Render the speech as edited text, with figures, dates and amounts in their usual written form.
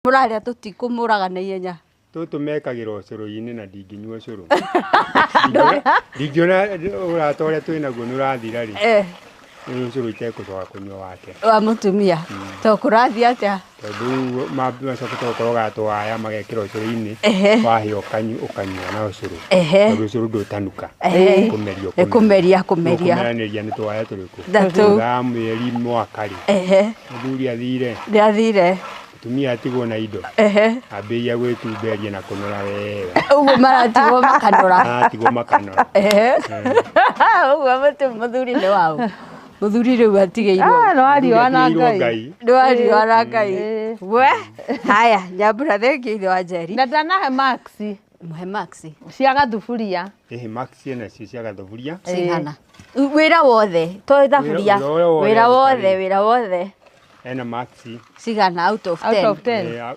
Mũrarĩa tũtikũmũraga na ihenya. Tũmekagĩra ũcũrũ-inĩ na ndingĩnyua ũcũrũ. Ndingĩona ũrata ũrĩa twĩnaguo nĩũrathira rĩ. Ũcũrũ itekũcoka kũnyua wake. Wa mũtumia. To kũrathiĩ atĩa? Tondũ macoka tokorwo gatwaya magekĩra ũcũrũ-inĩ. Wahĩa ũkanyua na ũcũrũ. Tondũ ũcũrũ ndũtanuka. Kũmeria. Kũmeranĩria nĩ twaya tũrĩkũ. Thutha mĩeri mwaka rĩ. Mũthuri athire. Nĩathire. Mũtumia atigwo na indo. Ambĩrĩria gwĩtumberia na kũnora wega. Ũguo maratigwo makanora. Maratigwo makanora. Ũguo mũthuri nĩ wao. Mũthuri rĩu atigĩirwo. Nĩwariũa na Ngai. Nĩwariũa na Ngai. We, haya, Nyambura thengia ithe wa Njeri. Na ndanahe maxi. Mũhe maxi. Cia gathuburia. Maxi nacio cia gathuburia. Cigana. Wĩra wothe, to thaburia. Wĩra wothe. Ena maxi. Cigana out of 10. Out of 10.